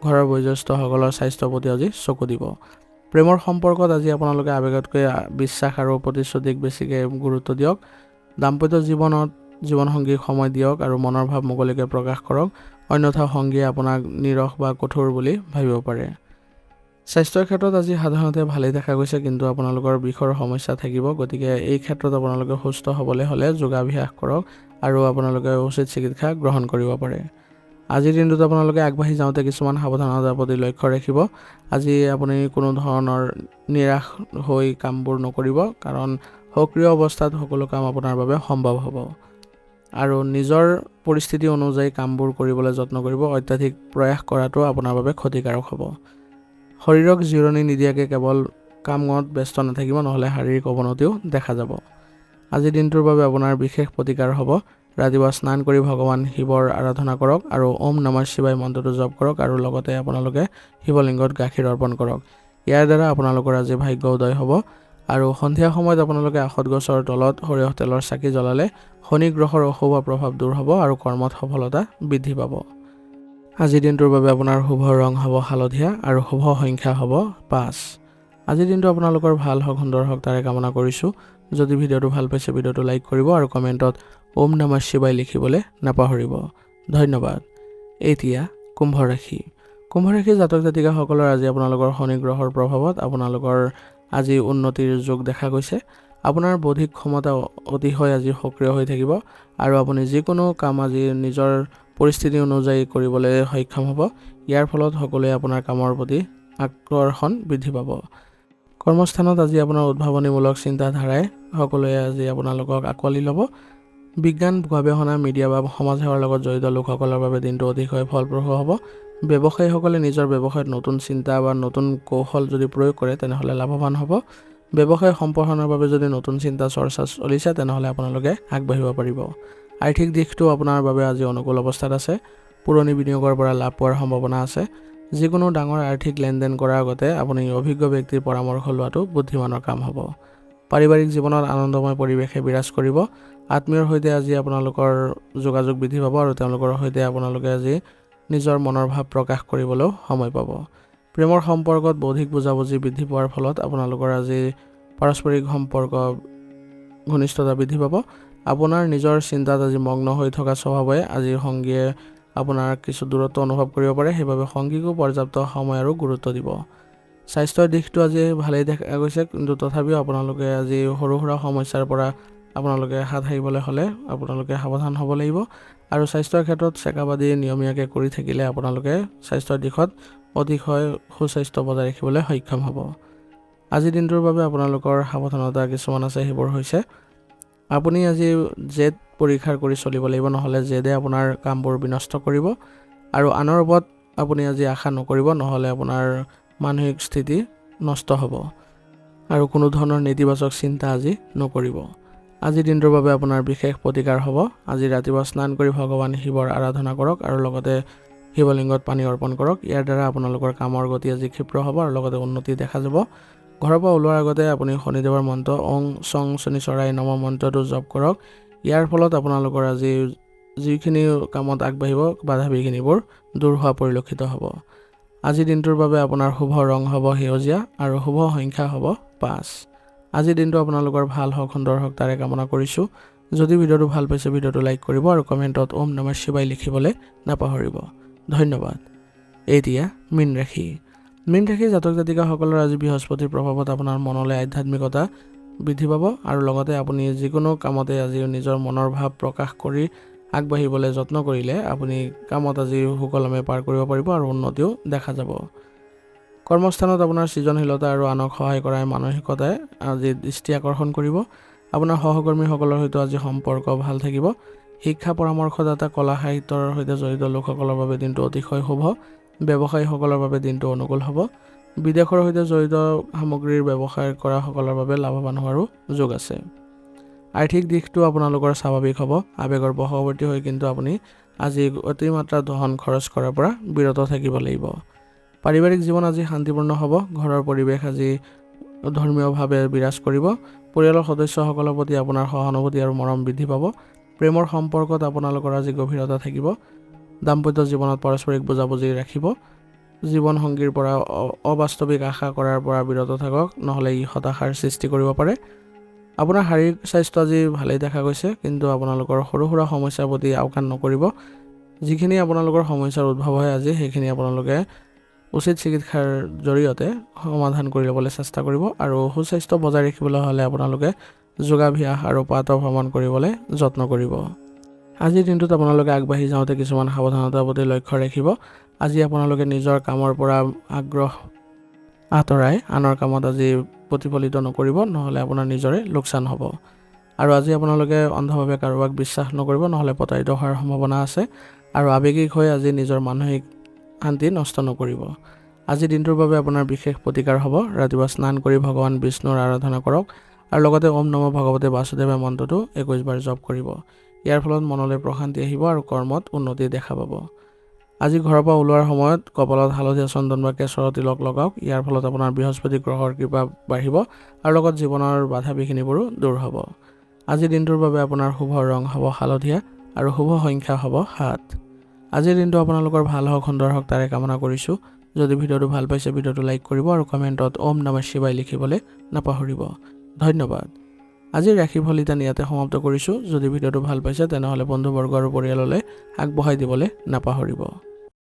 ঘৰৰ বয়োজ্যেষ্ঠসকলৰ স্বাস্থ্যৰ প্ৰতি আজি চকু দিব। প্ৰেমৰ সম্পৰ্কত আজি আপোনালোকে আৱেগতকৈ বিশ্বাস আৰু প্ৰতিশ্ৰুতিক বেছিকৈ গুৰুত্ব দিয়ক। দাম্পত্য জীৱনত জীৱনসংগীক সময় দিয়ক আৰু মনৰ ভাৱ মুকলিকৈ প্ৰকাশ কৰক, অন্যথা সংগীয়ে আপোনাক নিৰস বা কঠোৰ বুলি ভাবিব পাৰে। স্বাস্থ্যৰ ক্ষেত্ৰত আজি সাধাৰণতে ভালেই দেখা গৈছে, কিন্তু আপোনালোকৰ বিষৰ সমস্যা থাকিব। গতিকে এই ক্ষেত্ৰত আপোনালোকে সুস্থ হ'বলৈ হ'লে যোগাভ্যাস কৰক আৰু আপোনালোকে উচিত চিকিৎসা গ্ৰহণ কৰিব পাৰে। আজিৰ দিনটোত আপোনালোকে আগবাঢ়ি যাওঁতে কিছুমান সাৱধানতাৰ প্ৰতি লক্ষ্য ৰাখিব। আজি আপুনি কোনো ধৰণৰ নিৰাশ হৈ কামবোৰ নকৰিব, কাৰণ সক্ৰিয় অৱস্থাত সকলো কাম আপোনাৰ বাবে সম্ভৱ হ'ব। আৰু নিজৰ পৰিস্থিতি অনুযায়ী কামবোৰ কৰিবলৈ যত্ন কৰিব। অত্যাধিক প্ৰয়াস কৰাটো আপোনাৰ বাবে ক্ষতিকাৰক হ'ব। শৰীৰক জিৰণি নিদিয়াকৈ কেৱল কামত ব্যস্ত নাথাকিব, নহ'লে শাৰীৰিক অৱনতিও দেখা যাব। আজিৰ দিনটোৰ বাবে আপোনাৰ বিশেষ প্ৰতিকাৰ হ'ব। ৰাতিপুৱা স্নান কৰি ভগৱান শিৱৰ আৰাধনা কৰক আৰু ওম নমঃ শিৱায় মন্ত্ৰটো জপ কৰক আৰু লগতে আপোনালোকে শিৱলিংগত গাখীৰ অৰ্পণ কৰক। ইয়াৰ দ্বাৰা আপোনালোকৰ আজি ভাগ্য উদয় হ'ব। আৰু সন্ধিয়া সময়ত আপোনালোকে আখত গছৰ তলত সৰিয়হ তেলৰ চাকি জ্বলালে শনি গ্ৰহৰ অশুভ প্ৰভাৱ দূৰ হ'ব আৰু কৰ্মত সফলতা বৃদ্ধি পাব। আজিৰ দিনটোৰ বাবে আপোনাৰ শুভ ৰং হ'ব হালধীয়া আৰু শুভ সংখ্যা হ'ব 5। আজিৰ দিনটো আপোনালোকৰ ভাল হওক, সুন্দৰ হওক তাৰে কামনা কৰিছোঁ। যদি ভিডিঅ'টো ভাল পাইছে ভিডিঅ'টো লাইক কৰিব আৰু কমেণ্টত ওম নমঃ শিৱায় লিখিবলৈ নাপাহৰিব। ধন্যবাদ। এতিয়া কুম্ভ ৰাশি। কুম্ভ ৰাশিৰ জাতক জাতিকাসকলৰ আজি আপোনালোকৰ শনি গ্ৰহৰ প্ৰভাৱত আপোনালোকৰ আজি উন্নতিৰ যোগ দেখা গৈছে। আপোনাৰ বৌদ্ধিক ক্ষমতা অতিশয় আজি সক্ৰিয় হৈ থাকিব আৰু আপুনি যিকোনো কাম আজি নিজৰ পৰিস্থিতি অনুযায়ী কৰিবলৈ সক্ষম হ'ব। ইয়াৰ ফলত সকলোৱে আপোনাৰ কামৰ প্ৰতি আকৰ্ষণ বৃদ্ধি পাব। কৰ্মস্থানত আজি আপোনাৰ উদ্ভাৱনীমূলক চিন্তাধাৰাই সকলোৱে আজি আপোনালোকক আঁকোৱালি ল'ব। বিজ্ঞান, গৱেষণা, মিডিয়া বা সমাজ সেৱাৰ লগত জড়িত লোকসকলৰ বাবে দিনটো অতিশয় ফলপ্ৰসূ হ'ব। ব্যৱসায়ীসকলে নিজৰ ব্যৱসায়ত নতুন চিন্তা বা নতুন কৌশল যদি প্ৰয়োগ কৰে তেনেহ'লে লাভৱান হ'ব। ব্যৱসায় সম্প্ৰসাৰণৰ বাবে যদি নতুন চিন্তা চৰ্চা চলিছে তেনেহ'লে আপোনালোকে আগবাঢ়িব পাৰিব। আৰ্থিক দিশটো আপোনাৰ বাবে আজি অনুকূল অৱস্থাত আছে। পুৰণি বিনিয়োগৰ পৰা লাভ পোৱাৰ সম্ভাৱনা আছে। যিকোনো ডাঙৰ আৰ্থিক লেনদেন কৰাৰ আগতে আপুনি অভিজ্ঞ ব্যক্তিৰ পৰামৰ্শ লোৱাটো বুদ্ধিমানৰ কাম হ'ব। পাৰিবাৰিক জীৱনত আনন্দময় পৰিৱেশে বিৰাজ কৰিব। আত্মীয়ৰ সৈতে আজি আপোনালোকৰ যোগাযোগ বৃদ্ধি পাব আৰু তেওঁলোকৰ সৈতে আপোনালোকে আজি নিজৰ মনৰ ভাৱ প্ৰকাশ কৰিবলৈও সময় পাব। প্ৰেমৰ সম্পৰ্কত বৌদ্ধিক বুজাবুজি বৃদ্ধি পোৱাৰ ফলত আপোনালোকৰ আজি পাৰস্পৰিক সম্পৰ্ক ঘনিষ্ঠতা বৃদ্ধি পাব। আপোনাৰ নিজৰ চিন্তাত আজি মগ্ন হৈ থকা স্বভাৱে আজি সংগীয়ে আপোনাৰ কিছু দূৰত্ব অনুভৱ কৰিব পাৰে, সেইবাবে সংগীকো পৰ্যাপ্ত সময় আৰু গুৰুত্ব দিব। স্বাস্থ্যৰ দিশটো আজি ভালেই দেখা গৈছে, কিন্তু তথাপিও আপোনালোকে আজি সৰু সুৰা সমস্যাৰ পৰা আপোনালোকে হাত সাৰিবলৈ হ'লে আপোনালোকে সাৱধান হ'ব লাগিব। আৰু স্বাস্থ্যৰ ক্ষেত্ৰত চেকআপ আদি নিয়মীয়াকৈ কৰি থাকিলে আপোনালোকে স্বাস্থ্যৰ দিশত অতিশয় সুস্বাস্থ্য বজাই ৰাখিবলৈ সক্ষম হ'ব। আজিৰ দিনটোৰ বাবে আপোনালোকৰ সাৱধানতা কিছুমান আছে, সেইবোৰ হৈছে আপুনি আজি জেদ পৰীক্ষা কৰি চলিব লাগিব, নহ'লে জেদে আপোনাৰ কামবোৰ বিনষ্ট কৰিব। আৰু আনৰ ওপৰত আপুনি আজি আশা নকৰিব, নহ'লে আপোনাৰ মানসিক স্থিতি নষ্ট হ'ব। আৰু কোনো ধৰণৰ নেতিবাচক চিন্তা আজি নকৰিব। আজিৰ দিনটোৰ বাবে আপোনাৰ বিশেষ প্ৰতিকাৰ হ'ব। আজি ৰাতিপুৱা স্নান কৰি ভগৱান শিৱৰ আৰাধনা কৰক আৰু লগতে শিৱলিংগত পানী অৰ্পণ কৰক। ইয়াৰ দ্বাৰা আপোনালোকৰ কামৰ গতি আজি ক্ষীপ্ৰ হ'ব আৰু লগতে উন্নতি দেখা যাব। ঘৰৰ পৰা ওলোৱাৰ আগতে আপুনি শনিদেৱৰ মন্ত্ৰ ওং চং শনিশ্বৰাই নমঃ মন্ত্ৰটো জপ কৰক। ইয়াৰ ফলত আপোনালোকৰ আজি যিখিনি কামত আগবাঢ়িব বাধা বিঘিনিবোৰ দূৰ হোৱা পৰিলক্ষিত হ'ব। আজিৰ দিনটোৰ বাবে আপোনাৰ শুভ ৰং হ'ব সেউজীয়া আৰু শুভ সংখ্যা হ'ব 5। আজিৰ দিনটো আপোনালোকৰ ভাল হওক, সুন্দৰ হওক তাৰে কামনা কৰিছোঁ। যদি ভিডিঅ'টো ভাল পাইছে ভিডিঅ'টো লাইক কৰিব আৰু কমেণ্টত ওম নমঃ শিৱায় লিখিবলৈ নাপাহৰিব। ধন্যবাদ। এতিয়া মীন ৰাশি। মীন ৰাশিৰ জাতক জাতিকাসকলৰ আজি বৃহস্পতিৰ প্ৰভাৱত আপোনাৰ মনলৈ আধ্যাত্মিকতা বৃদ্ধি পাব আৰু লগতে আপুনি যিকোনো কামতে আজি নিজৰ মনৰ ভাৱ প্ৰকাশ কৰি আগবাঢ়িবলৈ যত্ন কৰিলে আপুনি কামত আজি সুকলমে পাৰ কৰিব পাৰিব আৰু উন্নতিও দেখা যাব। কৰ্মস্থানত আপোনাৰ সৃজনশীলতা আৰু আনক সহায় কৰাৰ মানসিকতাই আজি দৃষ্টি আকৰ্ষণ কৰিব। আপোনাৰ সহকৰ্মীসকলৰ সৈতে আজি সম্পৰ্ক ভাল থাকিব। শিক্ষা পৰামৰ্শদাতা, কলা সাহিত্যৰ সৈতে জড়িত লোকসকলৰ বাবে দিনটো অতিশয় শুভ। ব্যৱসায়ীসকলৰ বাবে দিনটো অনুকূল হ'ব। বিদেশৰ সৈতে জড়িত সামগ্ৰীৰ ব্যৱসায় কৰাসকলৰ বাবে লাভৱান হোৱাৰো যোগ আছে। আৰ্থিক দিশটো আপোনালোকৰ স্বাভাৱিক হ'ব। আৱেগৰ বশৱৰ্তী হৈ কিন্তু আপুনি আজি অতিমাত্ৰা ধন খৰচ কৰাৰ পৰা বিৰত থাকিব লাগিব। পাৰিবাৰিক জীৱন আজি শান্তিপূৰ্ণ হ'ব। ঘৰৰ পৰিৱেশ আজি ধৰ্মীয়ভাৱে বিৰাজ কৰিব। পৰিয়ালৰ সদস্যসকলৰ প্ৰতি আপোনাৰ সহানুভূতি আৰু মৰম বৃদ্ধি পাব। প্ৰেমৰ সম্পৰ্কত আপোনালোকৰ আজি গভীৰতা থাকিব। দাম্পত্য জীৱনত পাৰস্পৰিক বুজাবুজি ৰাখিব। জীৱনসংগীৰ পৰা অবাস্তৱিক আশা কৰাৰ পৰা বিৰত থাকক, নহ'লে ই হতাশাৰ সৃষ্টি কৰিব পাৰে। আপোনাৰ শাৰীৰিক স্বাস্থ্য আজি ভালেই দেখা গৈছে, কিন্তু আপোনালোকৰ সৰু সুৰা সমস্যাৰ প্ৰতি আওকাণ নকৰিব। যিখিনি আপোনালোকৰ সমস্যাৰ উদ্ভৱ হয় আজি, সেইখিনি আপোনালোকে উচিত চিকিৎসাৰ জৰিয়তে সমাধান কৰি ল'বলৈ চেষ্টা কৰিব। আৰু সুস্বাস্থ্য বজাই ৰাখিবলৈ হ'লে আপোনালোকে যোগাভ্যাস আৰু প্ৰাতঃভ্ৰমণ কৰিবলৈ যত্ন কৰিব। আজিৰ দিনটোত আপোনালোকে আগবাঢ়ি যাওঁতে কিছুমান সাৱধানতাৰ প্ৰতি লক্ষ্য ৰাখিব। আজি আপোনালোকে নিজৰ কামৰ পৰা আগ্ৰহ আঁতৰাই আনৰ কামত আজি প্ৰতিফলিত নকৰিব, নহ'লে আপোনাৰ নিজৰে লোকচান হ'ব। আৰু আজি আপোনালোকে অন্ধভাৱে কাৰোবাক বিশ্বাস নকৰিব, নহ'লে প্ৰতাৰিত হোৱাৰ সম্ভাৱনা আছে। আৰু আৱেগিক হৈ আজি নিজৰ মানসিক শান্তি নষ্ট নকৰিব। আজিৰ দিনটোৰ বাবে আপোনাৰ বিশেষ প্ৰতিকাৰ হ'ব। ৰাতিপুৱা স্নান কৰি ভগৱান বিষ্ণুৰ আৰাধনা কৰক আৰু লগতে ওম নমঃ ভগৱতে বাসুদেৱ মন্ত্ৰটো 21 বাৰ জপ কৰিব। ইয়াৰ ফলত মনলৈ প্ৰশান্তি আহিব আৰু কৰ্মত উন্নতি দেখা পাব। আজি ঘৰৰ পৰা ওলোৱাৰ সময়ত কপালত হালধীয়া চন্দন বা কেশৰৰ তিলক লগাওক। ইয়াৰ ফলত আপোনাৰ বৃহস্পতি গ্ৰহৰ কৃপা বাঢ়িব আৰু লগত জীৱনৰ বাধা বিঘিনিবোৰো দূৰ হ'ব। আজিৰ দিনটোৰ বাবে আপোনাৰ শুভ ৰং হ'ব হালধীয়া আৰু শুভ সংখ্যা হ'ব 7। আজিৰ দিনটো আপোনালোকৰ ভাল হওক, সুন্দৰ হওক তাৰে কামনা কৰিছোঁ। যদি ভিডিঅ'টো ভাল পাইছে ভিডিঅ'টো লাইক কৰিব আৰু কমেণ্টত ওম নমঃ শিৱায় লিখিবলৈ নাপাহৰিব। ধন্যবাদ। আজিৰ ৰাশিফল আমি ইয়াতে সমাপ্ত কৰিছোঁ। যদি ভিডিঅ'টো ভাল পাইছে তেনেহ'লে বন্ধুবৰ্গ আৰু পৰিয়াললৈ আগবঢ়াই দিবলৈ নাপাহৰিব।